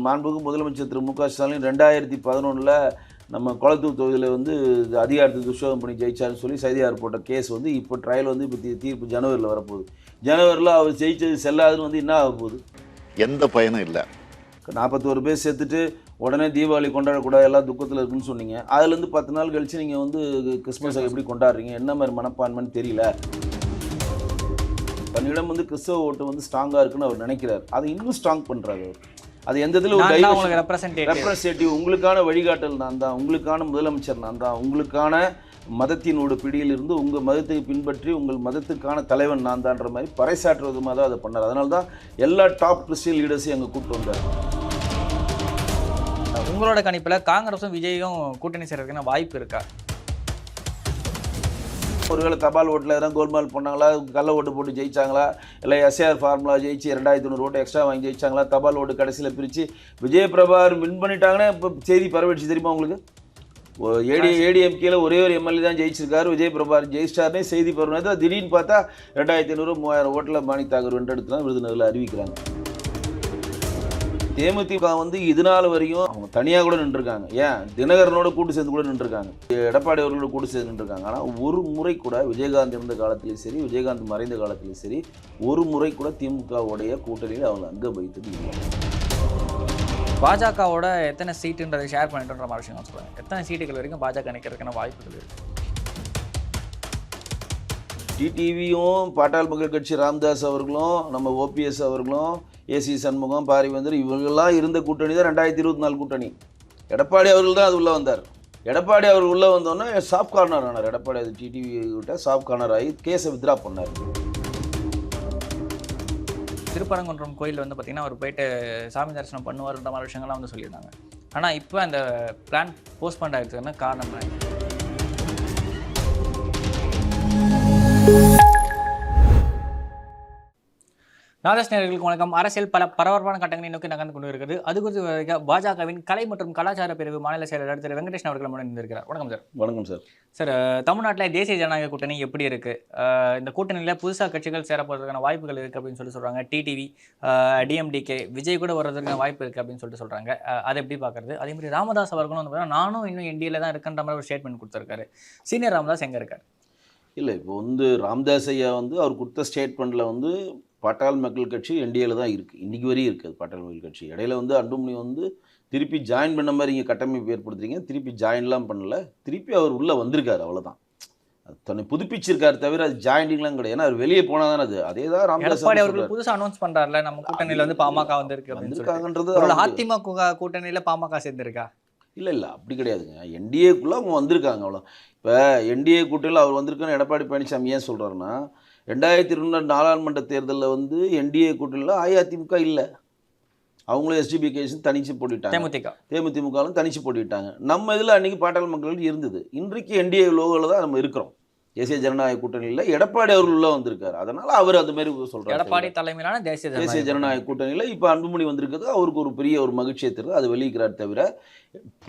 மாண்புமிகு முதலமைச்சர் திரு மு க ஸ்டாலின் 2011 நம்ம கொளத்தூர் தொகுதியில் வந்து அதிகாரத்தை துஷ்பிரயோகம் பண்ணி ஜெயிச்சாருன்னு சொல்லி செய்தியாளர் போட்ட கேஸ் வந்து இப்போ ட்ரையல் வந்து இப்போ தீர்ப்பு ஜனவரியில் வரப்போகுது. ஜனவரியில் அவர் ஜெயிச்சது செல்லாதுன்னு வந்து என்ன ஆக போகுது? எந்த பயனும் இல்லை. 41 பேர் சேர்த்துட்டு உடனே தீபாவளி கொண்டாடக்கூடாது, எல்லாம் துக்கத்தில் இருக்குன்னு சொன்னீங்க. அதுலேருந்து 10 நாள் கழிச்சு நீங்கள் வந்து கிறிஸ்மஸை எப்படி கொண்டாடுறீங்க? என்ன மாதிரி மனப்பான்மைன்னு தெரியல. தன்னிடம் வந்து கிறிஸ்தவ ஓட்டு வந்து ஸ்ட்ராங்காக இருக்குன்னு அவர் நினைக்கிறார். அதை இன்னும் ஸ்ட்ராங் பண்ணுறாரு அவர். அது எந்த இதில் ஒரு ரெப்ரசன்டேட்டிவ், உங்களுக்கான வழிகாட்டல் நான் தான், உங்களுக்கான முதலமைச்சர் நான் தான், உங்களுக்கான மதத்தினோட பிடியிலிருந்து உங்கள் மதத்தை பின்பற்றி உங்கள் மதத்துக்கான தலைவன் நான் தான்ற மாதிரி பறைசாற்று விதமாக தான் அதை பண்ணார். அதனால தான் எல்லா டாப் கிறிஸ்டியன் லீடர்ஸையும் அங்கே கூப்பிட்டு வந்தார். உங்களோட கணிப்பில் காங்கிரஸும் விஜயும் கூட்டணி சேர்றதுக்கான வாய்ப்பு இருக்கா? ஒருவேளை தபால் ஓட்டில் எதாவது கோல்மால் பண்ணாங்களா, கள்ள ஓட்டு போட்டு ஜெயிச்சாங்களா, இல்லை எஸ்ஏஆர் ஃபார்முலா ஜெயிச்சு 2500 ஓட்டு எக்ஸ்ட்ரா வாங்கி ஜெயிச்சாங்களா, தபால் ஓட்டு கடைசியில் பிரித்து விஜயபிரபார் வின் பண்ணிட்டாங்கன்னா இப்போ செய்தி பரவடிச்சு தெரியுமா உங்களுக்கு? ஏடிஎம்கேல ஒரே ஒரு எம்எல்ஏ தான் ஜெயிச்சிருக்காரு, விஜயபிரபார் ஜெயிச்சிட்டாருன்னே செய்தி பரவுனது. திடீர்னு பார்த்தா 2500 3000 ஓட்டில் மாணிக் தாகூர் வென்றெடுத்துலாம் விருதுநகரில் அறிவிக்கிறாங்க. தேமுதிக வந்து இது நாள் வரையும் அவங்க தனியாக கூட நின்றுருக்காங்க. ஏன் தினகரனோட கூட்டு சேர்ந்து கூட நின்றுருக்காங்க, எடப்பாடி அவர்களோட கூட்டு சேர்ந்து நின்றுருக்காங்க. ஆனால் ஒரு முறை கூட விஜயகாந்த் இருந்த காலத்திலையும் சரி, விஜயகாந்த் மறைந்த காலத்திலையும் சரி, ஒரு முறை கூட திமுகவுடைய கூட்டணியில் அவங்க அங்கே வைத்தது இல்லை. பாஜகவோட எத்தனை சீட்டுன்றதை ஷேர் பண்ணிட்டுன்ற மாதிரி விஷயம் சொல்லுவாங்க. எத்தனை சீட்டுகள் வரைக்கும் பாஜக நிற்கிறதுக்கான வாய்ப்புகள் இருக்குது? டிடிவியும் பாட்டாள் மக்கள் கட்சி ராமதாஸ் அவர்களும் நம்ம ஓபிஎஸ் அவர்களும் ஏசி சண்முகம் பாரிவேந்தர் இவங்கெல்லாம் இருந்த கூட்டணி தான் 2024 கூட்டணி. எடப்பாடி அவர்கள் தான் அது உள்ளே வந்தார். எடப்பாடி அவர் உள்ளே வந்தோன்னே சாஃப்ட் கார்னர் ஆனார். எடப்பாடி அது டிடிவி கிட்ட சாஃப்ட் கார்னர் ஆகி கேஸை வித்ரா பண்ணார். திருப்பரங்குன்றம் கோயில் வந்து பார்த்திங்கன்னா அவர் போயிட்டு சாமி தரிசனம் பண்ணுவார்ன்ற மாதிரி விஷயங்கள்லாம் வந்து சொல்லியிருந்தாங்க. ஆனால் இப்போ அந்த பிளான் போஸ்ட்போன் ஆகிடுச்சுன்னா காரணம் என்ன? நாதஸ் நேயர்களுக்கு வணக்கம். அரசியல் பல பரபரப்பான கட்டங்களை நோக்கி நகர்ந்து கொண்டு இருக்கிறது. அது குறித்து பாஜகவின் கலை மற்றும் கலாச்சார பிரிவு மாநில செயலாளர் திரு வெங்கடேஷன் அவர்கள் முன்னாடி இருக்கிறார். வணக்கம் சார். வணக்கம் சார். சார், தமிழ்நாட்டில் தேசிய ஜனநாயக கூட்டணி எப்படி இருக்குது? இந்த கூட்டணியில் புதுசாக கட்சிகள் சேரப்படுறதுக்கான வாய்ப்புகள் இருக்குது அப்படின்னு சொல்கிறாங்க. டிடிவி, டிஎம்டிகே, விஜய் கூட வர்றதுக்கான வாய்ப்பு இருக்குது அப்படின்னு சொல்கிறாங்க. அதை எப்படி பார்க்குறது? அதே மாதிரி ராமதாஸ் அவர்களும் வந்து பார்த்தீங்கன்னா நானும் இன்னும் என்டிஏல தான் இருக்குன்ற மாதிரி ஒரு ஸ்டேட்மெண்ட் கொடுத்துருக்காரு. சீனியர் ராமதாஸ் எங்கே இருக்கார்? இல்லை, இப்போ வந்து ராமதாஸ் ஐயா வந்து அவர் கொடுத்த ஸ்டேட்மெண்ட்டில் வந்து பாட்டாள் மக்கள் கட்சி என்டிஏல தான் இருக்குது, இன்றைக்கி வரையும் இருக்குது பாட்டாள் மக்கள் கட்சி. இடையில வந்து அன்புமணி வந்து திருப்பி ஜாயின் பண்ண மாதிரி இங்கே கட்டமைப்பு ஏற்படுத்துறீங்க, திருப்பி ஜாயின்லாம் பண்ணல, திருப்பி அவர் உள்ளே வந்திருக்காரு, அவ்வளோதான். தன்னை புதுப்பிச்சிருக்காரு தவிர அது ஜாயினிங்லாம் கிடையாது. ஏன்னா அவர் வெளியே போனால் தானே அது. அதே தான் ராமதாஸ் அவர்கள் புதுசாக அனௌன்ஸ் பண்ணுறாருல, நம்ம கூட்டணியில் வந்து பாமக வந்திருக்காங்கன்றது. அதிமுக கூட்டணியில் பாமக சேர்ந்துருக்கா? இல்லை, அப்படி கிடையாதுங்க. என்டிஏக்குள்ளே அவங்க வந்திருக்காங்க, அவ்வளோ. இப்போ என்டிஏ கூட்டணியில் அவர் வந்திருக்கான்னு எடப்பாடி பழனிசாமி ஏன் சொல்கிறாருன்னா, 2022 நாடாளுமன்ற தேர்தலில் வந்து என்டிஏ கூட்டணியில் அஇஅதிமுக இல்லை, அவங்களும் எஸ்டிபி கேஸும் தனிச்சு போட்டுவிட்டாங்க, தேமுதிமுகவும் தனிச்சு போட்டுவிட்டாங்க. நம்ம இதில் அன்றைக்கி பாட்டாள் மக்கள் இருந்தது. இன்றைக்கு என்டிஏ லோகோவில் தான் நம்ம இருக்கிறோம். தேசிய ஜனநாயக கூட்டணியில் எடப்பாடி அவர்கள் உள்ளே வந்திருக்காரு. அதனால் அவர் அது மாதிரி சொல்கிறார். எடப்பாடி தலைமையிலான தேசிய ஜனநாயக கூட்டணியில் இப்போ அன்புமணி வந்திருக்கிறது அவருக்கு ஒரு பெரிய ஒரு மகிழ்ச்சியை தருது. அது வெளியிக்கிறார். தவிர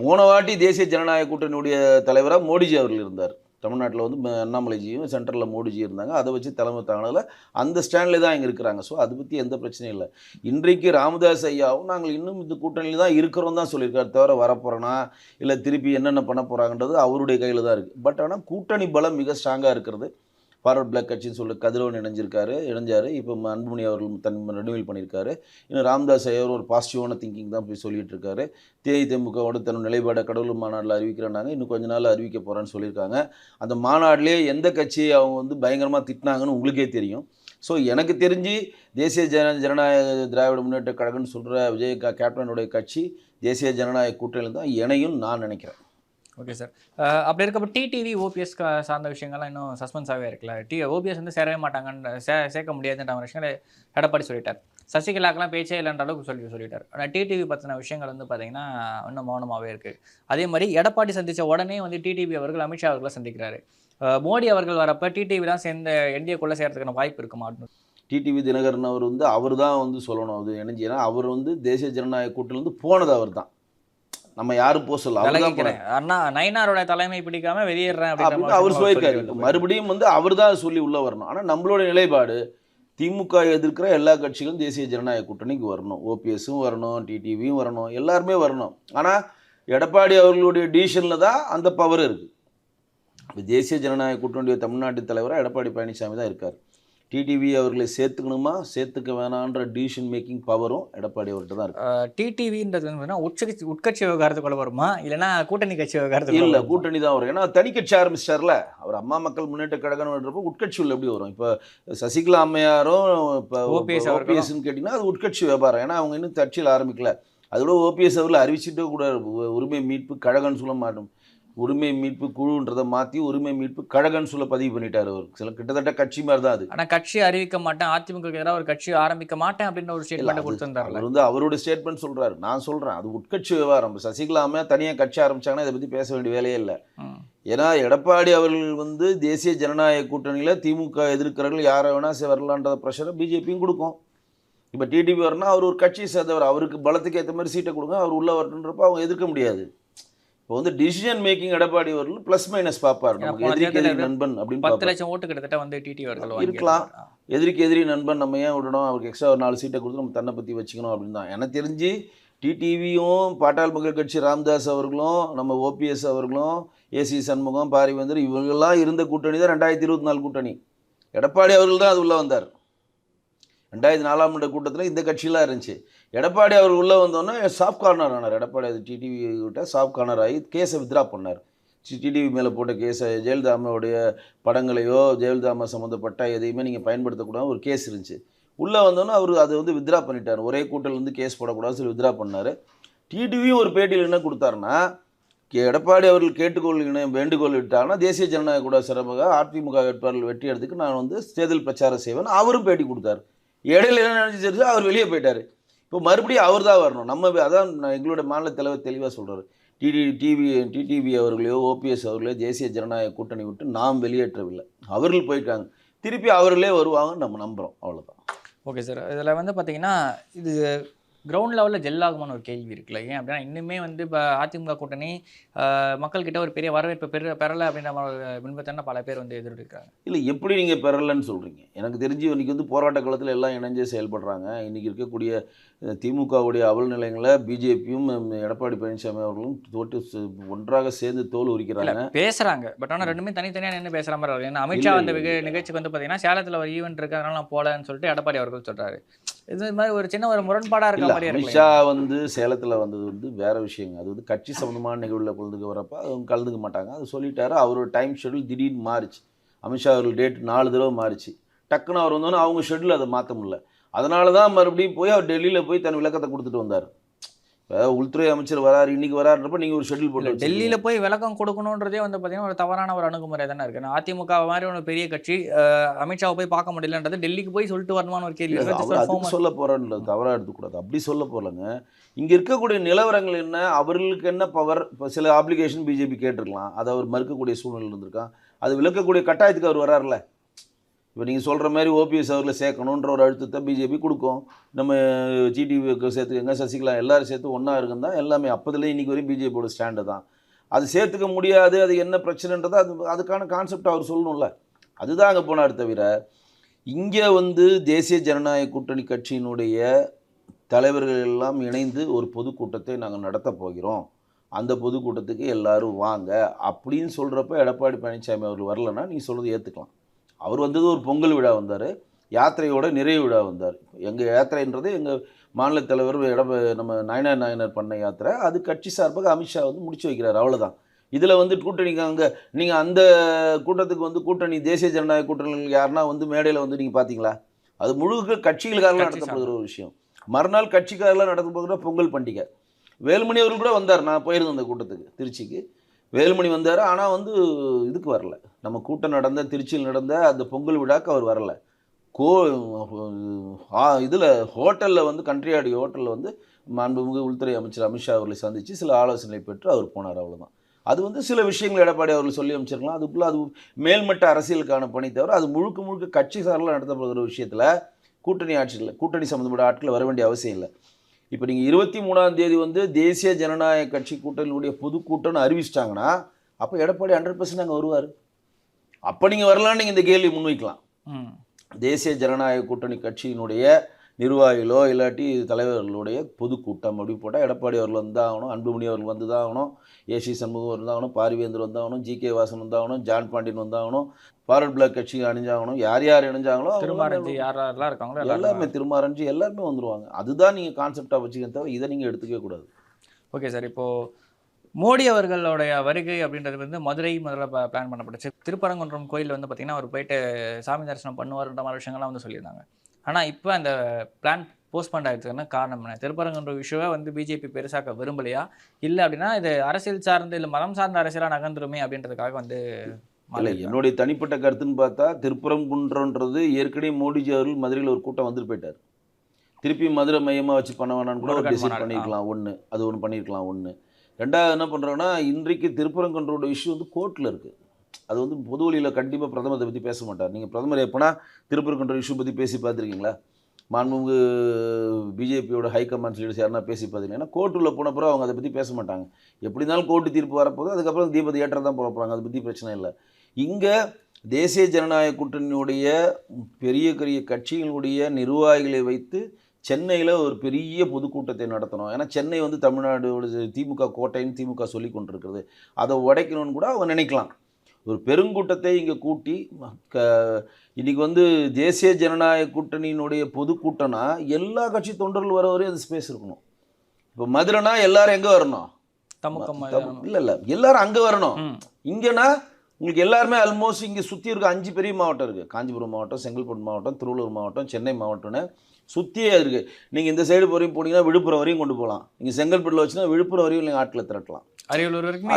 போன வாட்டி தேசிய ஜனநாயக கூட்டணியுடைய தலைவராக மோடிஜி அவர்கள் இருந்தார். தமிழ்நாட்டில் வந்து அண்ணாமலைஜியும் சென்ட்ரலில் மோடிஜி இருந்தாங்க. அதை வச்சு தலைமை தாங்கினதில் அந்த ஸ்டாண்டில் தான் இங்கே இருக்கிறாங்க. ஸோ அதை பற்றி எந்த பிரச்சனையும் இல்லை. இன்றைக்கு ராமதாஸ் ஐயாவும் நாங்கள் இன்னும் இந்த கூட்டணியில் தான் இருக்கிறோம் தான் சொல்லியிருக்காரு. தவிர வரப்போகிறோன்னா இல்லை திருப்பி என்னென்ன பண்ண போகிறாங்கன்றது அவருடைய கையில் தான் இருக்குது. பட் ஆனால் கூட்டணி பலம் மிக ஸ்ட்ராங்காக இருக்கிறது. ஃபார்வர்ட் பிளாக் கட்சின்னு சொல்லி கதிரவன் இணைஞ்சார். இப்போ அன்புமணி அவர்கள் தன் ரெனியூவல் பண்ணியிருக்காரு. இன்னும் ராமதாஸ் ஐயா ஒரு பாசிட்டிவான திங்கிங் தான் போய் சொல்லிட்டு இருக்காரு. தேமுதிகவோட தன் நிலைப்பாடை கடவுள் மாநாட்டில் அறிவிக்கிறாங்க, இன்னும் கொஞ்ச நாள் அறிவிக்க போகிறேன்னு சொல்லியிருக்காங்க. அந்த மாநாட்டிலே எந்த கட்சியை அவங்க வந்து பயங்கரமாக திட்டினாங்கன்னு உங்களுக்கே தெரியும். ஸோ எனக்கு தெரிஞ்சு தேசிய ஜனநாயக திராவிட முன்னேற்ற கழகம்னு சொல்கிற விஜய் கேப்டனுடைய கட்சி தேசிய ஜனநாயக கூட்டணியில் தான் இணையும் நான் நினைக்கிறேன். Okay sir. அப்படி இருக்கப்போ டிடிவி ஓபிஎஸ் சார்ந்த விஷயங்கள்லாம் இன்னும் சஸ்பென்ஸாகவே இருக்குல்ல. ஓபிஎஸ் வந்து சேரவே மாட்டாங்கன்னு சேர்க்க முடியாதுன்ற விஷயங்களை எடப்பாடி சொல்லிட்டார். சசிகலாக்கெல்லாம் பேச்சே இல்லைன்ற அளவுக்கு சொல்லிட்டார். ஆனால் டிடிவி பற்றின விஷயங்கள் வந்து பார்த்தீங்கன்னா இன்னும் மௌனமாகவே இருக்குது. அதே மாதிரி எடப்பாடி சந்தித்த உடனே வந்து டிடிவி அவர்கள் அமித்ஷா அவர்களை சந்திக்கிறாரு. மோடி அவர்கள் வரப்போ டிடிவிலாம் சேர்ந்த என்டிஏக்குள்ளே சேர்றதுக்கான வாய்ப்பு இருக்குமா? டிடிவி தினகரன் அவர் வந்து அவர் தான் வந்து சொல்லணும். அது என்னஞ்சின்னா அவர் வந்து தேசிய ஜனநாயக கூட்டிலேருந்து போனது அவர் தான். நம்ம யாரும் போக சொல்ல, அண்ணா நயினாரோட தலைமை பிடிக்காம வெளியேறேன் அப்படின்னு அவர் சொல்லியிருக்காரு. மறுபடியும் வந்து அவர் தான் சொல்லி உள்ளே வரணும். ஆனால் நம்மளோட நிலைப்பாடு திமுக எதிர்க்கிற எல்லா கட்சிகளும் தேசிய ஜனநாயக கூட்டணிக்கு வரணும். ஓபிஎஸும் வரணும், டிடிவியும் வரணும், எல்லாருமே வரணும். ஆனால் எடப்பாடி அவர்களுடைய டிசிஷனில் தான் அந்த பவர் இருக்குது. இப்போ தேசிய ஜனநாயக கூட்டணியுடைய தமிழ்நாட்டு தலைவராக எடப்பாடி பழனிசாமி தான் இருக்கார். டிடிவி அவர்களை சேர்த்துக்கணுமா சேர்த்துக்க வேணான்ற டிசிஷன் மேக்கிங் பவரும் எடப்பாடி அவர்கிட்ட தான் இருக்கு. டிடிவின்றது வந்து உட்கட்சி விவகாரத்துக்குள்ள வருமா இல்லைன்னா கூட்டணி கட்சி விவகாரத்துக்கு இல்லை, கூட்டணி தான் வரும். ஏன்னா தனி கட்சி ஆரம்பிச்சிட்டார்ல அவர். அம்மா மக்கள் முன்னேற்ற கழகம்ன்றப்போ உட்கட்சி உள்ள எப்படி வரும்? இப்போ சசிகலா அம்மையாரும் இப்போ ஓபிஎஸ்ன்னு கேட்டிங்கன்னா அது உட்கட்சி வியாபாரம். ஏன்னா அவங்க இன்னும் கட்சியில் ஆரம்பிக்கல. அதோட ஓபிஎஸ் அவர்கள் அறிவிச்சுட்டே கூட உரிமை மீட்பு கழகம்னு சொல்ல மாட்டோம், உரிமை மீட்பு குழுன்றதை மாற்றி உரிமை மீட்பு கழகம்னு சொல்ல பதிவு பண்ணிட்டார் அவர். சில கிட்டத்தட்ட கட்சி மாதிரி தான் அது. ஆனால் கட்சி அறிவிக்க மாட்டேன், அதிமுக எதிராக ஒரு கட்சி ஆரம்பிக்க மாட்டேன் அப்படின்ற ஒரு ஸ்டேட்மெண்ட் கொடுத்துருந்தார். அவர் வந்து அவரோட ஸ்டேட்மெண்ட் சொல்றாரு. நான் சொல்றேன் அது உட்கட்சி விவகாரம். சசிகலாமே தனியாக கட்சி ஆரம்பிச்சாங்கன்னா இதை பற்றி பேச வேண்டிய வேலையே இல்லை. ஏன்னா எடப்பாடி அவர்கள் வந்து தேசிய ஜனநாயக கூட்டணியில் திமுக எதிர்க்கிறவர்கள் யாரை வேணா வரலான்ற ப்ரெஷரை பிஜேபியும் கொடுக்கும். இப்போ டிடிவி வரனா அவர் ஒரு கட்சியை சேர்ந்தவர், அவருக்கு பலத்துக்கு ஏற்ற மாதிரி சீட்டை கொடுங்க, அவர் உள்ள வரட்டுன்றப்ப அவங்க எதிர்க்க முடியாது. இப்போ வந்து டிசிஷன் மேக்கிங் எடப்பாடி அவர்கள் ப்ளஸ் மைனஸ் பார்ப்பார். நமக்கு எதிரிக்கு எதிரி நண்பன் அப்படின்னு 10 லட்சம் ஓட்டு கிட்டத்தட்ட வந்து டிடிவி அவர்கள் இருக்கலாம். எதிரிக்கு எதிரி நண்பன் நம்ம ஏன் விடணும், அவருக்கு எக்ஸ்ட்ரா ஒரு 4 சீட்டை கொடுத்து நம்ம தன்னை பற்றி வச்சுக்கணும் அப்படின்னு தான் எனக்கு தெரிஞ்சு. டிடிவியும் பாட்டாள் மக்கள் கட்சி ராமதாஸ் அவர்களும் நம்ம ஓபிஎஸ் அவர்களும் ஏசி சண்முகம் பாரிவேந்தர் இவங்கெல்லாம் இருந்த கூட்டணி தான் 2024 கூட்டணி. எடப்பாடி அவர்கள் தான் அது உள்ளே வந்தார். 2004 கூட்டத்தில் இந்த கட்சியெலாம் இருந்துச்சு. எடப்பாடி அவர் உள்ளே வந்தோன்னே சாஃப்ட் கார்னர் ஆனார். எடப்பாடி அது டிடிவி கிட்ட சாஃப்ட் கார்னர் ஆகி கேஸை வித்ரா பண்ணார். டிடிவி மேலே போட்ட கேஸை ஜெயலலிதா அம்மாவுடைய படங்களையோ ஜெயலலிதா அம்மா சம்மந்தப்பட்ட எதையுமே நீங்கள் பயன்படுத்தக்கூடாது ஒரு கேஸ் இருந்துச்சு. உள்ளே வந்தோன்னே அவர் அதை வந்து வித்ரா பண்ணிட்டார். ஒரே கூட்டலேருந்து கேஸ் போடக்கூடாது சொல்லி வித்ரா பண்ணார். டிடிவியும் ஒரு பேட்டியில் என்ன கொடுத்தாருன்னா, எடப்பாடி அவர்கள் கேட்டுக்கொள்கிற வேண்டுகோள் விட்டாங்கன்னா தேசிய ஜனநாயக கூட சிறப்பாக அதிமுக வேட்பாளர்கள் வெற்றி எடுத்துக்கு நான் வந்து தேர்தல் பிரச்சாரம் செய்வேன் அவரும் பேட்டி கொடுத்தார். இடையில என்ன நினச்சிருச்சு அவர் வெளியே போயிட்டார். இப்போ மறுபடியும் அவர் தான் வரணும். நம்ம அதான் எங்களோட மாநில தலைவர் தெளிவாக சொல்கிறார். டிடிவி அவர்களையோ ஓபிஎஸ் அவர்களையோ தேசிய ஜனநாயக கூட்டணி விட்டு நாம் வெளியேற்றவில்லை, அவர்கள் போயிட்டாங்க, திருப்பி அவர்களே வருவாங்கன்னு நம்ம நம்புகிறோம். அவ்வளோதான். Okay sir. இதில் வந்து பார்த்தீங்கன்னா இது கிரவுண்ட் லெவலில் ஜெல்லாகுமான ஒரு கேள்வி இருக்குல்ல. ஏன் அப்படின்னா இன்னுமே வந்து இப்போ அதிமுக கூட்டணி மக்கள்கிட்ட ஒரு பெரிய வரவேற்பு பெறலை அப்படின்ற மாதிரி பின்பற்றினா பல பேர் வந்து எதிர்க்கிறாங்க. இல்லை, எப்படி நீங்கள் பெறலைன்னு சொல்கிறீங்க? எனக்கு தெரிஞ்சு இன்றைக்கி வந்து போராட்ட காலத்தில் எல்லாம் இணைஞ்சே செயல்படுறாங்க. இன்றைக்கி இருக்கக்கூடிய திமுகவுடைய அவல் நிலையங்களை பிஜேபியும் எடப்பாடி பழனிசாமி அவர்களும் தோட்டு ஒன்றாக சேர்ந்து தோல் உரிக்கிறாங்க, பேசுகிறாங்க. பட் ஆனால் ரெண்டுமே தனித்தனியாக நின்று பேசுகிற மாதிரி இருக்கு. ஏன்னா அமித்ஷா அந்த நிகழ்ச்சிக்கு வந்து பார்த்தீங்கன்னா சேலத்தில் ஒரு ஈவெண்ட் இருக்கு, அதனால நான் போகலன்னு சொல்லிட்டு எடப்பாடி அவர்கள் சொல்கிறாரு. இது மாதிரி ஒரு சின்ன ஒரு முரண்பாடாக இருக்க மாதிரி இருக்கு. அமித்ஷா வந்து சேலத்தில் வந்தது வந்து வேற விஷயங்க. அது வந்து கட்சி சம்மந்தமான நிகழ்வில் கலந்துக்க வரப்போ அவங்க கலந்துக்க மாட்டாங்க. அது சொல்லிட்டாரு. அவரோட டைம் ஷெடியூல் திடீர்னு மாறிச்சு. அமித்ஷா அவர்கள் டேட் 4 தடவை மாறிச்சு. டக்குன்னு அவர் வந்தோன்னே அவங்க ஷெடியூல் அதை மாற்ற முடியல. அதனால தான் மறுபடியும் போய் அவர் டெல்லியில் போய் தன் விளக்கத்தை கொடுத்துட்டு வந்தார். இப்போ உள்துறை அமைச்சர் வராரு, இன்னைக்கு வராருன்றப்ப நீங்கள் ஒரு ஷெடியூல் போட்டு டெல்லியில் போய் விளக்கம் கொடுக்கணுன்றதே வந்து பார்த்தீங்கன்னா ஒரு தவறான ஒரு அணுகுமுறை தானே இருக்குது. அதிமுக மாதிரி ஒரு பெரிய கட்சி அமித்ஷாவை போய் பார்க்க முடியலன்றது டெல்லிக்கு போய் சொல்லிட்டு வரணும்னு ஒரு கேள்வி. அதுக்கு சொல்ல போகிறேன்றது தவறாக எடுத்துக்கூடாது. அப்படி சொல்ல போகலங்க. இங்கே இருக்கக்கூடிய நிலவரங்கள் என்ன, அவர்களுக்கு என்ன பவர். இப்போ சில ஆப்ளிகேஷன் பிஜேபி கேட்டிருக்கலாம், அதை அவர் மறுக்கக்கூடிய சூழ்நிலை இருந்திருக்கான். அது விளக்கக்கூடிய கட்டாயத்துக்கு அவர் வராருல. இப்போ நீங்கள் சொல்கிற மாதிரி ஓபிஎஸ் அவர்களை சேர்க்கணுன்ற ஒரு அழுத்தத்தை பிஜேபி கொடுக்கும். நம்ம டிடிவிக்கு சேர்த்துக்கங்க, சசிகலா எல்லாரும் சேர்த்து ஒன்றா இருக்குன்னு தான் எல்லாமே அப்போதுலேயே இன்றைக்கி வரையும் பிஜேபியோட ஸ்டாண்டு தான். அது சேர்த்துக்க முடியாது, அது என்ன பிரச்சனைன்றதை அதுக்கான கான்செப்ட் அவர் சொல்லணும்ல. அதுதான் அங்கே போனார். தவிர இங்கே வந்து தேசிய ஜனநாயக கூட்டணி கட்சியினுடைய தலைவர்கள் எல்லாம் இணைந்து ஒரு பொதுக்கூட்டத்தை நாங்கள் நடத்த போகிறோம், அந்த பொதுக்கூட்டத்துக்கு எல்லாரும் வாங்க அப்படின்னு சொல்கிறப்ப எடப்பாடி பழனிசாமி அவர்கள் வரலன்னா நீங்கள் சொல்கிறது ஏற்றுக்கலாம். அவர் வந்தது ஒரு பொங்கல் விழா வந்தார், யாத்திரையோட நிறைவு விழா வந்தார். எங்கள் யாத்திரைன்றது எங்கள் மாநில தலைவர் நம்ம நாயனார் பண்ண யாத்திரை. அது கட்சி சார்பாக அமித்ஷா வந்து முடிச்சு வைக்கிறார், அவ்வளோதான். இதில் வந்து கூட்டணிக்கு அங்கே நீங்கள் அந்த கூட்டத்துக்கு வந்து கூட்டணி தேசிய ஜனநாயக கூட்டணிகள் யாருன்னா வந்து மேடையில் வந்து நீங்கள் பார்த்தீங்களா? அது முழுக்க கட்சிகளுக்காக நடத்தப்படுகிற ஒரு விஷயம். மறுநாள் கட்சிக்காரெல்லாம் நடத்தப்படுகிற பொங்கல் பண்டிகை. வேலுமணி அவர்கள் கூட வந்தார். நான் போயிருந்தேன் அந்த கூட்டத்துக்கு, திருச்சிக்கு. வேலுமணி வந்தார். ஆனால் வந்து இதுக்கு வரல. நம்ம கூட்டம் நடந்த திருச்சியில் நடந்த அந்த பொங்கல் விழாக்கு அவர் வரல. இதில் ஹோட்டலில் வந்து கண்ட்ரியாடி ஹோட்டலில் வந்து மாண்புமிகு உள்துறை அமைச்சர் அமித்ஷா அவர்களை சந்தித்து சில ஆலோசனை பெற்று அவர் போனார், அவ்வளோதான். அது வந்து சில விஷயங்கள் எடப்பாடி அவர்கள் சொல்லி அமைச்சிருக்கலாம். அதுக்குள்ளே அது மேல்மட்ட அரசியலுக்கான பணி தவிர அது முழுக்க கட்சி சார்பில் நடத்தப்படுகிற விஷயத்தில் கூட்டணி ஆட்சியில் கூட்டணி சம்மந்தப்பட்ட ஆட்கள் வர வேண்டிய அவசியம் இல்லை. இப்போ நீங்கள் 23ஆம் தேதி வந்து தேசிய ஜனநாயக கட்சி கூட்டணியுடைய பொதுக்கூட்டம்னு அறிவிச்சிட்டாங்கன்னா அப்போ எடப்பாடி 100% அங்கே வருவார். அப்போ நீங்கள் வரலான்னு நீங்கள் இந்த கேள்வி முன்வைக்கலாம். தேசிய ஜனநாயக கூட்டணி கட்சியினுடைய நிர்வாகிகளோ இல்லாட்டி தலைவர்களுடைய பொதுக்கூட்டம் அப்படி போட்டால் எடப்பாடி அவர்கள் வந்தாகணும், அன்புமணி அவர்கள் வந்து தான் ஆகணும், ஏசி சண்முகம் வந்தாகணும், பாரிவேந்தர் வந்தாகணும், ஜி.கே. வாசன் வந்தாகணும், ஜான் பாண்டியன் வந்தாகணும், ஃபார்வர்ட் பிளாக் கட்சி அணிஞ்சாகணும், யார் யார் இணைஞ்சாங்களோ திருமாரஞ்சி யாரெல்லாம் இருக்காங்களோ எல்லாருமே திருமாரஞ்சி எல்லாருமே வந்துருவாங்க. அதுதான் நீங்கள் கான்செப்டாக வச்சுக்க தவிர இதை நீங்கள் எடுத்துக்கவே கூடாது. Okay sir. இப்போது மோடி அவர்களுடைய வருகை அப்படின்றது வந்து முதல்ல பிளான் பண்ணப்பட்டுச்சு. திருப்பரங்குன்றம் கோயில் வந்து பார்த்திங்கன்னா அவர் போயிட்டு சாமி தரிசனம் பண்ணுவார்ன்ற மாதிரி விஷயங்கள்லாம் வந்து சொல்லியிருந்தாங்க. ஆனால் இப்போ அந்த பிளான் போஸ்ட்போன் ஆகிடுச்சுன்னா காரணம் என்ன? திருப்பரங்குன்றம் விஷயவை வந்து பிஜேபி பெருசாக்க விரும்பலையா, இல்லை அப்படின்னா இது அரசியல் சார்ந்து இல்லை மதம் சார்ந்த அரசியலாக நகர்ந்துருமே அப்படின்றதுக்காக வந்து இல்லை, என்னுடைய தனிப்பட்ட கருத்துன்னு பார்த்தா திருப்பரங்குன்றன்றது ஏற்கனவே மோடிஜி அவர்கள் மதுரையில் ஒரு கூட்டம் வந்துட்டு போயிட்டார். திருப்பி மதுரை மையமாக வச்சு பண்ண வேணான்னு கூட ஒரு டிசைட் பண்ணிக்கலாம். அது ஒன்று பண்ணியிருக்கலாம். ரெண்டாவது என்ன பண்ணுறோன்னா, இன்றைக்கு திருப்பரங்குன்றோட இஷ்யூ வந்து கோர்ட்டில் இருக்குது. அது வந்து பொது வழியில் கண்டிப்பாக பிரதமர் அதை பற்றி பேச மாட்டார். நீங்கள் பிரதமர் எப்போனா திருப்பரங்குன்ற இஷ்யூ பற்றி பேசி பார்த்துருக்கீங்களா? மாண்புமிகு பிஜேபியோட ஹைகமாண்ட் லீடர்ஸ் யாருன்னா பேசி பார்த்தீங்கன்னா கோர்ட்டுள்ள போன பிறகு அவங்க அதை பற்றி பேச மாட்டாங்க. எப்படி இருந்தாலும் கோர்ட்டு தீர்ப்பு வரப்போது, அதுக்கப்புறம் தீபத்தை ஏற்ற தான் போக போகிறாங்க. அதை பற்றி பிரச்சனை இல்லை. இங்கே தேசிய ஜனநாயக கூட்டணியுடைய பெரிய பெரிய கட்சிகளுடைய நிர்வாகிகளை வைத்து சென்னையில் ஒரு பெரிய பொதுக்கூட்டத்தை நடத்தணும். ஏன்னா சென்னை வந்து தமிழ்நாடு திமுக கோட்டைன்னு திமுக சொல்லி கொண்டிருக்கிறது. அதை உடைக்கணும்னு கூட அவங்க நினைக்கலாம். ஒரு பெருங்கூட்டத்தை இங்கே கூட்டி இன்றைக்கி வந்து தேசிய ஜனநாயக கூட்டணியினுடைய பொதுக்கூட்டம்னா எல்லா கட்சி தொண்டர்கள் வர வரையும் அது ஸ்பேஸ் இருக்கணும். இப்போ மதுரைனா எல்லாரும் எங்கே வரணும்? இல்லை எல்லாரும் அங்கே வரணும். இங்கேனா உங்களுக்கு எல்லாருமே ஆல்மோஸ்ட் இங்கே சுற்றி இருக்க 5 பெரிய மாவட்டம் இருக்குது. காஞ்சிபுரம் மாவட்டம், செங்கல்பட்டு மாவட்டம், திருவள்ளூர் மாவட்டம், சென்னை மாவட்டம்னு சுற்றியே இருக்குது. நீங்கள் இந்த சைடு வரையும் போனீங்கன்னா விழுப்புரம் வரையும் கொண்டு போகலாம். நீங்கள் செங்கல்பட்டில் வச்சுன்னா விழுப்புரம் வரையும் நீங்கள் ஆட்களை திரட்டலாம். அரியலூர் வரைக்கும்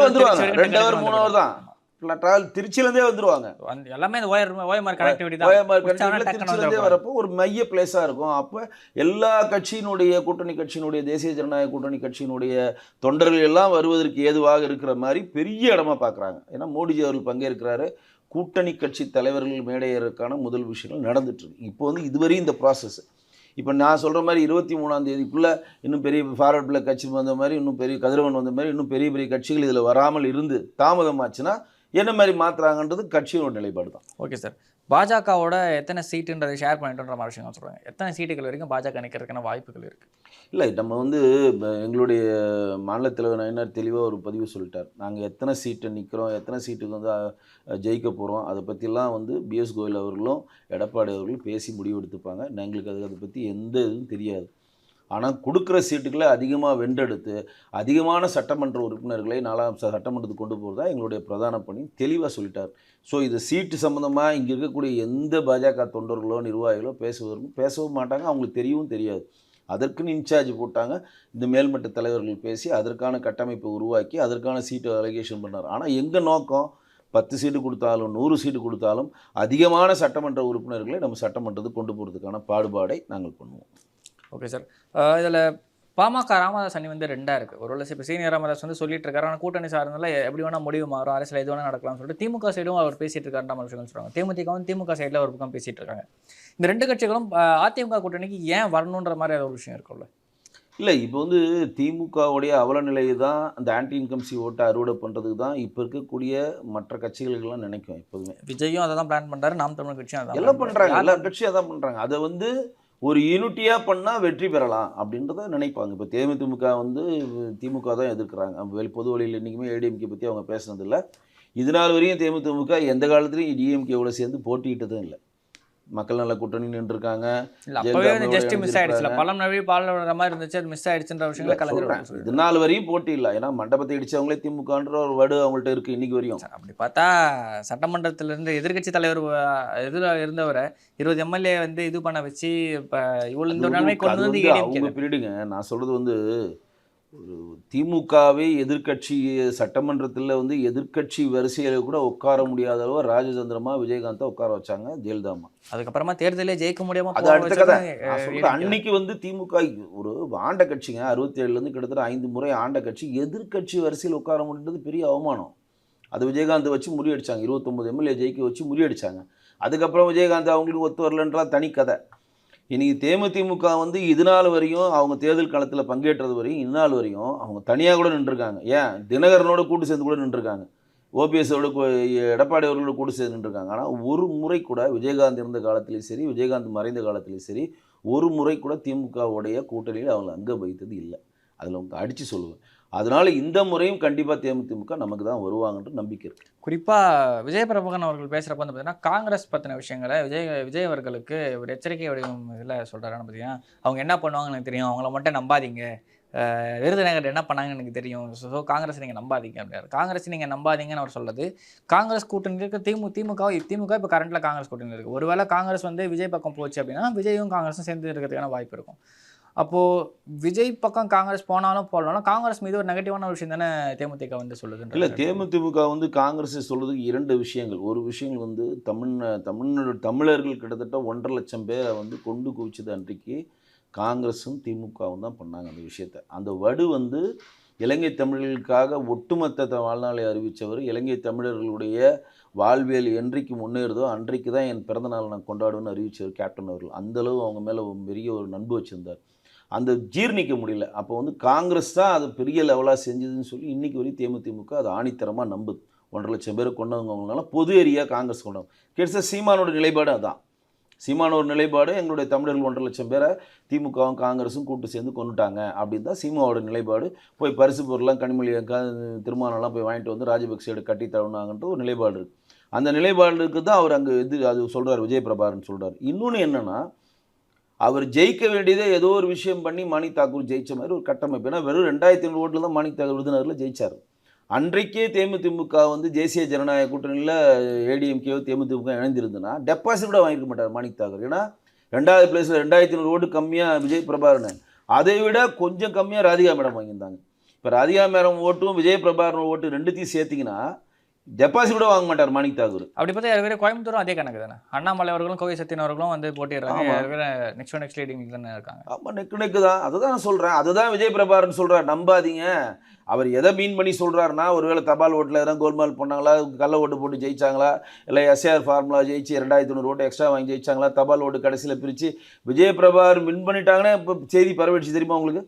வந்துருவாங்க. 2 ஹவர் 3 ஹவர் தான் ட்ராவல். திருச்சியிலேருந்தே வந்துருவாங்க. எல்லாமே ஓஎம்ஆர் கனெக்டிவிட்டி திருச்சியிலேருந்தே வரப்போ ஒரு மைய பிளேஸாக இருக்கும். அப்போ எல்லா கட்சியினுடைய கூட்டணி கட்சியினுடைய தேசிய ஜனநாயக கூட்டணி கட்சியினுடைய தொண்டர்கள் எல்லாம் வருவதற்கு ஏதுவாக இருக்கிற மாதிரி பெரிய இடமா பார்க்குறாங்க. ஏன்னா மோடிஜி அவர்கள் பங்கேற்கிறாரு. கூட்டணி கட்சி தலைவர்கள் மேடையேறதுக்கான முதல் விஷயங்கள் நடந்துட்டுருக்கு. இப்போ வந்து இதுவரையும் இந்த ப்ராசஸ் இப்போ நான் சொல்கிற மாதிரி 23ஆம் தேதிக்குள்ளே இன்னும் பெரிய ஃபார்வர்ட் பிளாக் கட்சி வந்த மாதிரி, இன்னும் பெரிய கதிரவன் வந்த மாதிரி, இன்னும் பெரிய பெரிய கட்சிகள் இதில் வராமல் இருந்து தாமதமாச்சுன்னா என்ன மாதிரி மாற்றுறாங்கன்றது கட்சியோட நிலைப்பாடு தான். Okay sir. பாஜகவோட எத்தனை சீட்டுன்றதை ஷேர் பண்ணிட்டுன்ற மாதிரி விஷயம் சொல்கிறாங்க. எத்தனை சீட்டுகள் வரைக்கும் பாஜக நிற்கிறதுக்கான வாய்ப்புகள் இருக்குது? இல்லை, நம்ம வந்து எங்களுடைய மாநில தலைவர் நயினார் தெளிவாக ஒரு பதிவு சொல்லிட்டார். நாங்கள் எத்தனை சீட்டை நிற்கிறோம், எத்தனை சீட்டுக்கு வந்து ஜெயிக்க போகிறோம், அதை பற்றிலாம் வந்து பிஎஸ் கோயல் அவர்களும் எடப்பாடி அவர்களும் பேசி முடிவெடுத்துப்பாங்க. எங்களுக்கு அதை பற்றி எந்த இதுவும் தெரியாது. ஆனால் கொடுக்குற சீட்டுகளை அதிகமாக வென்றெடுத்து அதிகமான சட்டமன்ற உறுப்பினர்களை 4ஆம் சட்டமன்றத்துக்கு கொண்டு போகிறது தான் எங்களுடைய பிரதான பணி தெளிவாக சொல்லிட்டார். ஸோ இது சீட்டு சம்மந்தமாக இங்கே இருக்கக்கூடிய எந்த பாஜக தொண்டர்களோ நிர்வாகிகளோ பேசவும் மாட்டாங்க. அவங்களுக்கு தெரியவும் தெரியாது. அதற்குன்னு இன்சார்ஜ் போட்டாங்க. இந்த மேல்மட்ட தலைவர்கள் பேசி அதற்கான கட்டமைப்பை உருவாக்கி அதற்கான சீட்டை அலகேஷன் பண்ணார். ஆனால் எங்கள் நோக்கம் 10 சீட்டு கொடுத்தாலும் 100 சீட்டு கொடுத்தாலும் அதிகமான சட்டமன்ற உறுப்பினர்களை நம்ம சட்டமன்றத்துக்கு கொண்டு போகிறதுக்கான பாடுபாடை நாங்கள் பண்ணுவோம். Okay sir. இதில் பாமக ராமதாஸ் அணி வந்து 2ஆக இருக்குது. ஒருவேளை இப்போ சீனியர் ராமதாஸ் வந்து சொல்லிட்டு இருக்காரு. ஆனால் கூட்டணி சார்ந்தால எப்படி வேணால் முடிவு மாறும், அரசியல் எது வேணால் நடக்கலாம்னு சொல்லிட்டு திமுக சைடும் அவர் பேசிகிட்டு இருக்காருன்ற மாதிரி விஷயங்கள் சொல்கிறாங்க. தேமுதிகவும் திமுக சைடில் ஒரு பக்கம் பேசிகிட்டு இருக்காங்க. இந்த 2 கட்சிகளும் அதிமுக கூட்டணிக்கு ஏன் வரணுன்ற மாதிரி ஒரு விஷயம் இருக்கும்ல? இல்லை, இப்போ வந்து திமுகவுடைய அவல நிலையை தான் அந்த ஆன்டி இன்கம்சி ஓட்டை அறுவடை பண்ணுறதுக்கு தான் இப்போ இருக்கக்கூடிய மற்ற கட்சிகளுக்கெல்லாம் நினைக்கும். எப்போதுமே விஜயும் அதை தான் பிளான் பண்ணுறாரு. நாம் தமிழ் கட்சியும் அதை எல்லாம் பண்ணுறாங்க. எல்லா கட்சியும் அதான் பண்ணுறாங்க. அதை வந்து ஒரு யூனிட்டியாக பண்ணால் வெற்றி பெறலாம் அப்படின்றத நினைப்பாங்க. இப்போ தேமுதிக வந்து திமுக தான் எதிர்க்கிறாங்க. பொது வழியில் என்றைக்குமே ஏடிஎம்கே பற்றி அவங்க பேசுனதில்லை. இதனால் வரையும் தேமுதிக எந்த காலத்துலையும் டிஎம்கேவோட சேர்ந்து போட்டிக்கிட்டதும் இல்லை. மக்கள் நல கூட்டணி நின்றுருக்காங்க. இது நாள் வரையும் போட்டி இல்லை. ஏன்னா மண்டபத்தை இடிச்சவங்களே திமுகன்ற ஒரு வேர்டு அவங்கள்ட்ட இருக்கு இன்னைக்கு வரையும். அப்படி பார்த்தா சட்டமன்றத்திலிருந்து எதிர்கட்சி தலைவர் இருந்தவரை 20 எம்எல்ஏ வந்து இது பண்ண வச்சு இப்போ இவ்வளோ இந்த நிலைமை கொண்டு வந்து அவங்க பிரிடுங்க. நான் சொல்றது வந்து ஒரு திமுகவை எதிர்கட்சி சட்டமன்றத்தில் வந்து எதிர்கட்சி வரிசையில் கூட உட்கார முடியாத அளவு ராஜதந்திரமா விஜயகாந்தை உட்கார வச்சாங்க ஜெயலலிதாமா. அதுக்கப்புறமா தேர்தலே ஜெயிக்க முடியாம அது அடுத்த கதை. அன்னைக்கு வந்து திமுக ஒரு ஆண்ட கட்சிங்க 67லேருந்து கிட்டத்தட்ட 5 முறை ஆண்ட கட்சி எதிர்கட்சி வரிசையில் உட்கார முடியாது பெரிய அவமானம். அது விஜயகாந்தை வச்சு முறியடிச்சாங்க. 29 எம்எல்ஏ ஜெயிக்க வச்சு முறியடிச்சாங்க. அதுக்கப்புறம் விஜயகாந்த் அவங்களுக்கு ஒத்து வரலன்றா தனி கதை. இன்றைக்கி தேமுதிக வந்து இதனால் வரையும் அவங்க தேர்தல் காலத்தில் பங்கேற்றது வரையும் இந்நாள் வரையும் அவங்க தனியாக கூட நின்றுருக்காங்க. ஏன் தினகரனோட கூட்டு சேர்ந்து கூட நின்றுருக்காங்க. ஓபிஎஸோட எடப்பாடி அவர்களோட கூட சேர்ந்துட்டு இருக்காங்க. ஆனால் ஒரு முறை கூட விஜயகாந்த் இருந்த காலத்திலையும் சரி, விஜயகாந்த் மறைந்த காலத்திலையும் சரி, ஒரு முறை கூட திமுகவுடைய கூட்டணியில் அவங்க அங்கம் வகித்தது இல்லை. அதில் அவங்க அடித்து சொல்லுவேன். அதனால இந்த முறையும் கண்டிப்பாக தேமுதிக நமக்கு தான் வருவாங்கன்ற நம்பிக்கை இருக்குது. குறிப்பாக விஜய் பிரபாகரன் அவர்கள் பேசுகிறப்ப வந்து பார்த்தீங்கன்னா காங்கிரஸ் பற்றின விஷயங்களை விஜய் அவர்களுக்கு ஒரு எச்சரிக்கை வடிவம் இதில் சொல்கிறாருன்னு பார்த்தீங்கன்னா, அவங்க என்ன பண்ணுவாங்கன்னு எனக்கு தெரியும், அவங்கள மட்டும் நம்பாதீங்க, விருதுநகர் என்ன பண்ணாங்கன்னு எனக்கு தெரியும், ஸோ காங்கிரஸ் நீங்கள் நம்பாதீங்க அப்படின்னாரு. காங்கிரஸ் நீங்கள் நம்பாதீங்கன்னு அவர் சொல்லுது. காங்கிரஸ் கூட்டணி இருக்க திமுக இப்போ கரண்ட்டில் காங்கிரஸ் கூட்டணி இருக்குது. ஒருவேளை காங்கிரஸ் வந்து விஜய் பக்கம் போச்சு அப்படின்னா விஜயும் காங்கிரஸும் சேர்ந்து இருக்கிறதுக்கான வாய்ப்பு இருக்கும். அப்போது விஜய் பக்கம் காங்கிரஸ் போனாலும் போடலாம், காங்கிரஸ் மீது ஒரு நெகட்டிவான விஷயம் தானே தேமுதிக வந்து சொல்லுது. இல்லை, தேமுதிக வந்து காங்கிரஸை சொல்கிறதுக்கு 2 விஷயங்கள். ஒரு விஷயங்கள் வந்து தமிழர்கள் கிட்டத்தட்ட 1.5 லட்சம் பேரை வந்து கொண்டு குவிச்சது அன்றைக்கு காங்கிரஸும் திமுகவும் தான் பண்ணாங்க அந்த விஷயத்தை. அந்த வடு வந்து இலங்கை தமிழர்களுக்காக ஒட்டுமொத்த வாழ்நாளை அறிவித்தவர், இலங்கை தமிழர்களுடைய வாழ்வியல் என்றைக்கு முன்னேறுதோ அன்றைக்கு தான் என் பிறந்தநாள் நான் கொண்டாடுவேன்னு அறிவித்தவர் கேப்டன் அவர்கள். அந்தளவு அவங்க மேலே பெரிய ஒரு நண்பு வச்சுருந்தார். அந்த ஜீர்ணிக்க முடியல. அப்போ வந்து காங்கிரஸ் தான் அது பெரிய லெவலாக செஞ்சதுன்னு சொல்லி இன்றைக்கி வரையும் தேமுதிக அது ஆணித்தரமாக நம்புது. 1.5 லட்சம் பேரை கொண்டவங்கனால பொது ஏரியாக காங்கிரஸ் கொண்டவங்க. கிட்டத்தட்ட சீமானோட நிலைப்பாடு அதான். சீமானோட நிலைப்பாடு எங்களுடைய தமிழர்கள் 1.5 லட்சம் பேரை திமுகவும் காங்கிரஸும் கூட்டு சேர்ந்து கொண்டுட்டாங்க அப்படின்னு தான் சீமாவோட நிலைப்பாடு. போய் பரிசு பொருள்லாம் கனிமொழி திருமணம்லாம் போய் வாங்கிட்டு வந்து ராஜபக்சேடு கட்டி தருணாங்கன்ட்டு ஒரு நிலைப்பாடு இருக்குது. அந்த நிலைப்பாடுக்கு தான் அவர் அங்கே அது சொல்கிறார், விஜய் பிரபாகரன் சொல்கிறார். இன்னொன்று என்னென்னா, அவர் ஜெயிக்க வேண்டியதே ஏதோ ஒரு விஷயம் பண்ணி மாணிக் தாக்கூர் ஜெயிச்ச மாதிரி ஒரு கட்டமைப்பு. ஏன்னா வெறும் 2500 ஓட்டில் தான் மாணிக் தாக்கூர் விருதுநகரில் ஜெயிச்சார். அன்றைக்கே தேமுதிக வந்து தேசிய ஜனநாயக கூட்டணியில் ஏடிஎம்கேவோ தேமுதிக இணைந்திருந்ததுன்னா டெபாசிட் கூட வாங்கியிருக்க மாட்டார் மாணிக் தாக்கூர். ஏன்னா 2வது பிளேஸில் 2500 ஓட்டு கம்மியாக விஜய் பிரபாகரன், அதை விட கொஞ்சம் கம்மியாக ராதிகா மேடம் வாங்கியிருந்தாங்க. இப்போ ராதிகா மேடம் ஓட்டும் விஜய் பிரபாகரன் ஓட்டு 2த்தையும் சேர்த்திங்கன்னா டெபாசிட் கூட வாங்க மாட்டார் மாணிக் தாக்கூர். அப்படி பார்த்தா கோயம்புத்தூரும் அதே கணக்கு தானே. அண்ணாமலை அவர்களும் கோவை சத்தியன் அவர்களும் வந்து போட்டிடுறாங்க. நெக்ஸ்ட் லீடிங் தானே இருக்காங்க. ஆமாம், நெக்கு தான். அதுதான் நான் சொல்கிறேன். அதுதான் விஜய் பிரபாகரன் சொல்கிறார், நம்பாதீங்க. அவர் எதை மீன் பண்ணி சொல்கிறாருன்னா, ஒருவேளை தபால் ஓட்டில் எதாவது கோல்மால் பண்ணாங்களா, கள்ள ஓட்டு போட்டு ஜெயிச்சாங்களா, இல்லை எஸ்ஏஆர் ஃபார்முலா ஜெயிச்சு 2500 ஓட்டு எக்ஸ்ட்ரா வாங்கி ஜெயிச்சாங்களா, தபால் ஓட்டு கடைசியில் பிரித்து விஜய் பிரபாகரன் வின் பண்ணிட்டாங்கன்னா இப்போ செய்தி பரவிடுச்சு தெரியுமா உங்களுக்கு?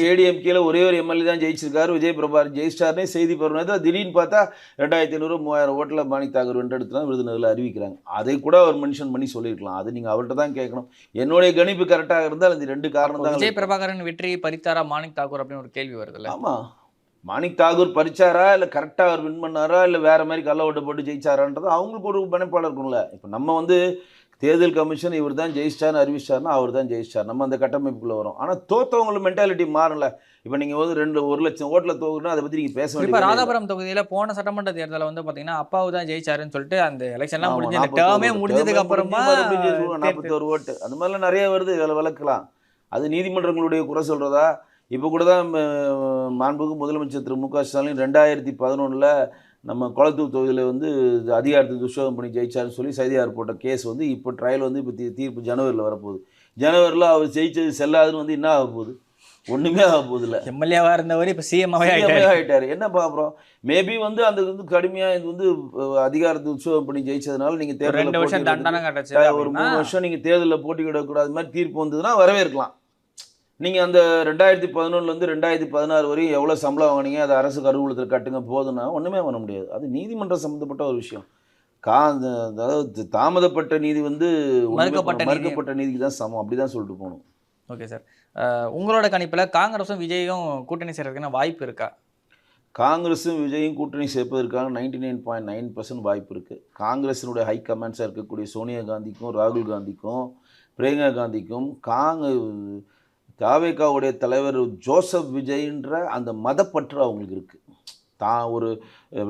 ஏடிஎம்கேல ஒரே ஒரு எம்எல்ஏ தான் ஜெயிச்சிருக்காரு, விஜய் பிரபாகரன் ஜெயிச்சிட்டாருனே செய்தி பரவுனது. திடீர்னு பார்த்தா 2500 3000 ஓட்டில் மாணிக் தாக்கூர் வென்றெடுத்து தான் விருதுநகரில் அறிவிக்கிறாங்க. அதை கூட அவர் மென்ஷன் பண்ணி சொல்லியிருக்கலாம். அது நீங்கள் அவர்கிட்ட தான் கேட்கணும். என்னுடைய கணிப்பு கரெக்டாக இருந்தால் இந்த 2 காரணம் தான். விஜய் பிரபாகரன் வெற்றி பறித்தாரா மாணிக் தாக்கூர் அப்படின்னு ஒரு கேள்வி வருதுல்ல. ஆமாம், மாணிக் தாக்கூர் பறிச்சாரா, இல்லை கரெக்டாக அவர் வின் பண்ணாரா, இல்லை வேறு மாதிரி கள்ள ஓட்டு போட்டு ஜெயிச்சாரான்றது அவங்களுக்கு ஒரு பணப்பாளர் இருக்கும்ல. இப்போ நம்ம வந்து தேர்தல் கமிஷன் இவர் தான் ஜெயிச்சார்னு அறிவிச்சார்னா அவர் தான் ஜெயிச்சார், நம்ம அந்த கட்டமைப்புக்குள்ளே வரும். ஆனால் தோற்றவங்களுக்கு மென்டாலிட்டி மாறல. இப்போ நீங்கள் வந்து 1 லட்சம் ஓட்டில் தோக்குன்னா அதை பற்றி நீங்கள் பேச வேண்டிய. இப்போ ராதாபுரம் தொகுதியில் போன சட்டமன்ற தேர்தலில் வந்து பார்த்தீங்கன்னா அப்பாவு தான் ஜெயிச்சாருன்னு சொல்லிட்டு அந்த எலெக்ஷன்லாம் முடிஞ்சு அந்த டேர்மே முடிஞ்சதுக்கு அப்புறமா 41 ஓட்டு அந்த மாதிரிலாம் நிறைய வருது. இதில் விளக்கலாம். அது நீதிமன்றங்களுடைய குறை சொல்கிறதா? இப்போ கூட தான் மாண்புக்கு முதலமைச்சர் திரு மு.க. ஸ்டாலின் 2011 நம்ம குளத்தூர் தொகுதியில் வந்து அதிகாரத்தை துஷ்பிரயோகம் பண்ணி ஜெயிச்சாருன்னு சொல்லி சைதியார் போட்ட கேஸ் வந்து இப்போ ட்ரையல் வந்து இப்போ தீர்ப்பு ஜனவரியில் வரப்போகுது. ஜனவரியில் அவர் ஜெயிச்சது செல்லாதுன்னு வந்து என்ன ஆக போகுது? ஒன்றுமே ஆக போகுது இல்லை. எம்எல்ஏவாக இருந்தவர் இப்போ சிஎம்மாவே ஆகிட்டார். என்ன பார்க்குறோம்? மேபி வந்து அந்த வந்து கடுமையாக இது வந்து அதிகாரத்தை துஷ்பிரயோகம் பண்ணி ஜெயிச்சதுனால நீங்கள் தேர்தலில் 2 வருஷம் தண்டனை கட்டச்சு, ஒரு 3 வருஷம் நீங்கள் தேர்தலில் போட்டியிடக்கூடாது மாதிரி தீர்ப்பு வந்ததுன்னா வரவேற்கலாம். நீங்கள் அந்த 2011 2016 வரையும் எவ்வளோ சம்பளம் வாங்கினீங்க, அதை அரசு கருவூலத்தில் கட்டுங்க போதுன்னா ஒன்றுமே பண்ண முடியாது. அது நீதிமன்றம் சம்மந்தப்பட்ட ஒரு விஷயம். அதாவது தாமதப்பட்ட நீதி வந்து மறுக்கப்பட்ட நீதிக்கு தான் சமம், அப்படி தான் சொல்லிட்டு போகணும். ஓகே சார், உங்களோட கணிப்பில் காங்கிரஸும் விஜயும் கூட்டணி சேர்றதுக்கான வாய்ப்பு இருக்கா? காங்கிரஸும் விஜயும் கூட்டணி சேர்ப்பதற்கான 99.9% வாய்ப்பு இருக்குது. காங்கிரஸினுடைய ஹை கமாண்ட்ஸாக இருக்கக்கூடிய சோனியா காந்திக்கும் ராகுல் காந்திக்கும் பிரியங்கா காந்திக்கும் தாவேகாவுடைய தலைவர் ஜோசப் விஜய்ன்ற அந்த மதப்பற்று அவங்களுக்கு இருக்குது. ஒரு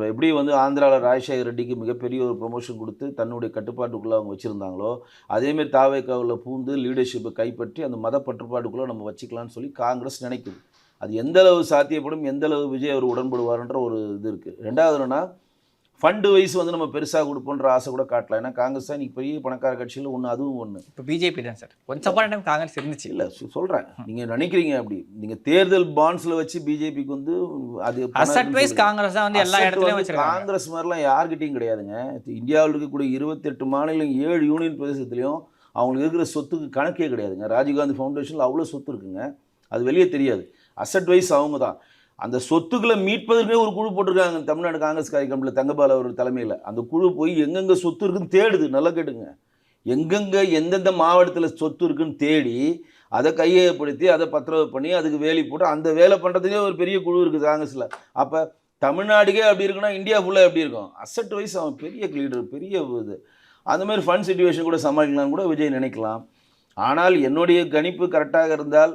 எப்படி வந்து ஆந்திராவில் ராஜசேகர் ரெட்டிக்கு மிகப்பெரிய ஒரு ப்ரொமோஷன் கொடுத்து தன்னுடைய கட்டுப்பாட்டுக்குள்ளே அவங்க வச்சுருந்தாங்களோ, அதேமாரி தாவேகாவில் பூந்து லீடர்ஷிப்பை கைப்பற்றி அந்த மதப்பற்றுப்பாட்டுக்குள்ளே நம்ம வச்சுக்கலான்னு சொல்லி காங்கிரஸ் நினைக்குது. அது எந்தளவு சாத்தியப்படும், எந்தளவு விஜய் அவர் உடன்படுவார்ன்ற ஒரு இது இருக்குது. 2வது என்னன்னா, ஃபண்டு வைஸ் வந்து நம்ம பெருசாக கொடுப்போன்ற ஆசை கூட காட்டலாம். ஏன்னா காங்கிரஸ் தான் இன்றைக்கி பெரிய பணக்கார கட்சியில் ஒன்று, அதுவும் ஒன்று. இப்போ பிஜேபி தான் சார் கொஞ்சம் சப்பான டைம் காங்கிரஸ் இருந்துச்சு. இல்லை சொல்கிறேன், நீங்கள் நினைக்கிறீங்க அப்படி. நீங்கள் தேர்தல் பாண்ட்ஸில் வச்சு பிஜேபிக்கு வந்து அது அசெட் வைஸ் காங்கிரஸ் தான் வந்து எல்லா இடத்துலையும் வச்சுருக்காங்க. காங்கிரஸ் மாதிரிலாம் யார்கிட்டையும் கிடையாதுங்க. இந்தியாவில் இருக்கக்கூடிய 28 மாநிலம் 7 யூனியன் பிரதேசத்துலேயும் அவங்களுக்கு இருக்கிற சொத்துக்கு கணக்கே கிடையாதுங்க. ராஜீவ்காந்தி ஃபவுண்டேஷனில் அவ்வளோ சொத்து இருக்குங்க, அது வெளியே தெரியாது. அசெட் வைஸ் அவங்க தான். அந்த சொத்துக்களை மீட்பதற்கே ஒரு குழு போட்டிருக்காங்க தமிழ்நாடு காங்கிரஸ் கமிட்டியில் தங்கபால் அவர் தலைமையில். அந்த குழு போய் எங்கெங்கே சொத்து இருக்குன்னு தேடுது. நல்லா கேட்டுங்க, எங்கெங்கே எந்தெந்த மாவட்டத்தில் சொத்து இருக்குன்னு தேடி அதை கையகப்படுத்தி அதை பத்திரவு பண்ணி அதுக்கு வேலி போட்டு அந்த வேலை பண்ணுறதுக்கே ஒரு பெரிய குழு இருக்குது காங்கிரஸில். அப்போ தமிழ்நாடுக்கே அப்படி இருக்குன்னா இந்தியா ஃபுல்லாக எப்படி இருக்கும்? அசட் வைஸ் அவன் பெரிய லீடர், பெரிய இது. அந்த மாதிரி ஃபண்ட் சிச்சுவேஷன் கூட சமாளிக்கலாம் கூட விஜய் நினைக்கலாம். ஆனால் என்னுடைய கணிப்பு கரெக்டாக இருந்தால்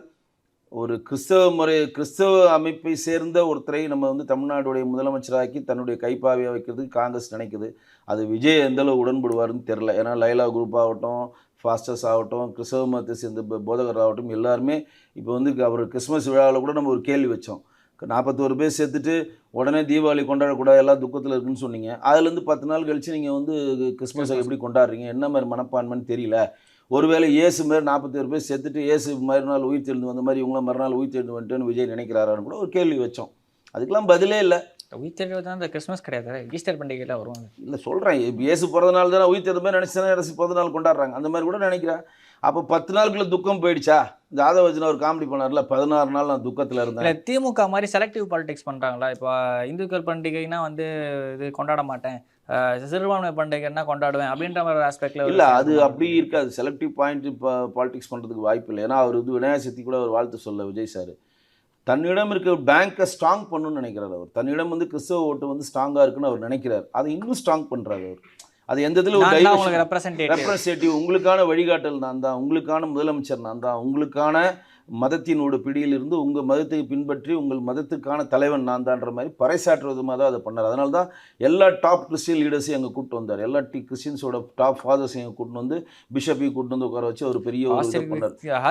ஒரு கிறிஸ்தவ அமைப்பை சேர்ந்த ஒருத்தரை நம்ம வந்து தமிழ்நாடுடைய முதலமைச்சராக்கி தன்னுடைய கைப்பாவையாக வைக்கிறதுக்கு காங்கிரஸ் நினைக்குது. அது விஜய் எந்தளவு உடன்படுவார்னு தெரில. ஏன்னா லைலா குரூப் ஆகட்டும், ஃபாஸ்டர்ஸ் ஆகட்டும், கிறிஸ்தவ மதத்தை சேர்ந்த போதகர் ஆகட்டும், எல்லாருமே இப்போ வந்து அவர் கிறிஸ்மஸ் விழாவில் கூட நம்ம ஒரு கேள்வி வச்சோம். 41 பேர் சேர்த்துட்டு உடனே தீபாவளி கொண்டாடக்கூடாது, எல்லாம் துக்கத்தில் இருக்குன்னு சொன்னீங்க. அதுலேருந்து 10 நாள் கழித்து நீங்கள் வந்து கிறிஸ்மஸை எப்படி கொண்டாடுறீங்க, என்ன மாதிரி மனப்பான்மைன்னு தெரியல. ஒருவேளை இயேசு மாதிரி 41 பேர் சேர்த்துட்டு இயேசு மறுநாள் உயிர் தெழுந்து வந்த மாதிரி இவங்களாம் மறுநாள் உயிர் தெழுந்து வந்துட்டுன்னு விஜய் நினைக்கிறாரான்னு கூட ஒரு கேள்வி வச்சோம். அதுக்கெல்லாம் பதிலே இல்லை. உயிர் தெழுவது தான் இந்த கிறிஸ்மஸ் கிடையாது, ஈஸ்டர் பண்டிகையில் வருவாங்க. இல்லை சொல்கிறேன், இயேசு பிறந்த நாள் தானே உயிர் தெழுந்த மாதிரி நினச்சி தானே பிறந்த நாள் கொண்டாடுறாங்க. அந்த மாதிரி கூட நினைக்கிறேன். அப்போ 10 நாளுக்குள்ள துக்கம் போயிடுச்சா? இந்த ஆதவஜனா ஒரு காமெடி பண்ணார்ல, 16 நாள் நான் துக்கத்தில் இருந்தேன். இல்லை, திமுக மாதிரி செலக்டிவ் பாலிடிக்ஸ் பண்ணுறாங்களா? இப்போ இந்துக்கள் பண்டிகைனா வந்து இது கொண்டாட மாட்டேன், சிறுபான்மை பண்டிகைன்னா கொண்டாடுவேன் அப்படின்ற மாதிரி ஆஸ்பெக்டில் இல்லை. அது அப்படி இருக்காது. செலக்டிவ் பாயிண்ட் இப்போ பாலிடிக்ஸ் பண்ணுறதுக்கு வாய்ப்பு இல்லை. ஏன்னா அவர் வந்து விநாயகர் சதுர்த்தி கூட அவர் வாழ்த்து சொல்ல விஜய் சார் தன்னிடம் இருக்க பேங்கை ஸ்ட்ராங் பண்ணணும்னு நினைக்கிறார். அவர் தன்னிடம் வந்து கிறிஸ்தவ ஓட்டு வந்து ஸ்ட்ராங்காக இருக்குன்னு அவர் நினைக்கிறார். அதை இன்னும் ஸ்ட்ராங் பண்ணுறாரு அவர். அது எந்த இதில் ஒரு ரெப்ரசன்டேட்டிவ், உங்களுக்கான வழிகாட்டல் நான் தான், உங்களுக்கான முதலமைச்சர் நான் தான், உங்களுக்கான மதத்தினோட பிடியிலிருந்து உங்கள் மதத்தை பின்பற்றி உங்கள் மதத்துக்கான தலைவன் நான் தான்ற மாதிரி பறைசாற்று விதமாக தான் அதை பண்ணார். அதனால தான் எல்லா டாப் கிறிஸ்டியன் லீடர்ஸையும் அங்கே கூப்பிட்டு வந்தார். எல்லா கிறிஸ்டியன்ஸோட டாப் ஃபாதர்ஸையும் அங்கே கூப்பிட்டு வந்து பிஷப்பையும் கூப்பிட்டு வந்து உட்கார வச்சு ஒரு பெரிய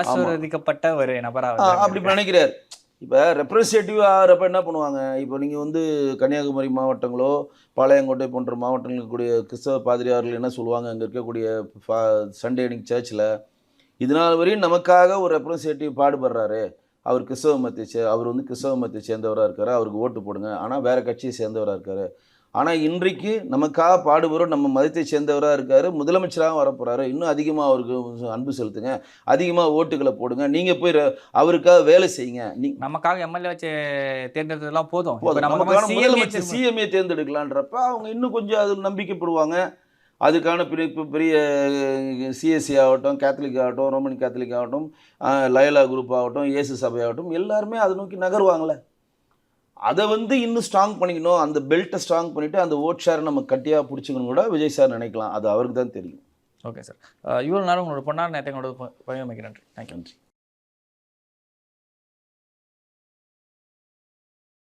ஆசீர்வதிக்கப்பட்ட ஒரு நபராக அப்படி நினைக்கிறார். இப்போ ரெப்ரஸன்டேட்டிவ் ஆகிறப்ப என்ன பண்ணுவாங்க? இப்போ நீங்கள் வந்து கன்னியாகுமரி மாவட்டங்களோ பாளையங்கோட்டை போன்ற மாவட்டங்களில் இருக்கக்கூடிய கிறிஸ்தவ பாதிரியார்கள் என்ன சொல்லுவாங்க, அங்கே இருக்கக்கூடிய சண்டே அன்னைக்கு சர்ச்சில் இதனால் வரையும் நமக்காக ஒரு ரெப்ரஸன்டேட்டிவ் பாடுபடுறாரு, அவர் அவர் வந்து கிறிஸ்தவ மதத்தை சேர்ந்தவராக இருக்கார், அவருக்கு ஓட்டு போடுங்க, ஆனால் வேறு கட்சியை சேர்ந்தவராக இருக்கார். ஆனால் இன்றைக்கு நமக்காக பாடுபடுறோம், நம்ம மதத்தை சேர்ந்தவராக இருக்கார், முதலமைச்சராக வரப்போகிறாரு, இன்னும் அதிகமாக அவருக்கு அன்பு செலுத்துங்க, அதிகமாக ஓட்டுகளை போடுங்க, நீங்கள் போய் அவருக்காக வேலை செய்யுங்க. நமக்காக எம்எல்ஏ வச்சு தேர்ந்தெடுத்ததெல்லாம் போதும், நமக்கான முதலமைச்சர் சிஎம்ஏ தேர்ந்தெடுக்கலான்றப்ப அவங்க இன்னும் கொஞ்சம் அதில் நம்பிக்கைப்படுவாங்க. அதுக்கான பெரிய சிஎஸ்சி ஆகட்டும், கேத்தலிக் ஆகட்டும், ரோமன் கேத்தலிக் ஆகட்டும், லயலா குரூப் ஆகட்டும், இயேசு சபை ஆகட்டும், எல்லாருமே அதை நோக்கி நகருவாங்களே. அதை வந்து இன்னும் ஸ்ட்ராங் பண்ணிக்கணும். அந்த பெல்ட்டை ஸ்ட்ராங் பண்ணிவிட்டு அந்த ஓட் ஷேரை நம்ம கட்டியாக பிடிச்சிக்கணும் கூட விஜய் சார் நினைக்கலாம். அது அவருக்கு தான் தெரியும். ஓகே சார், இவ்வளோ நேரம் உங்களோட பொன்னார் நேரத்தை பகிர்ந்தமைக்கு நன்றி. தேங்க்யூ.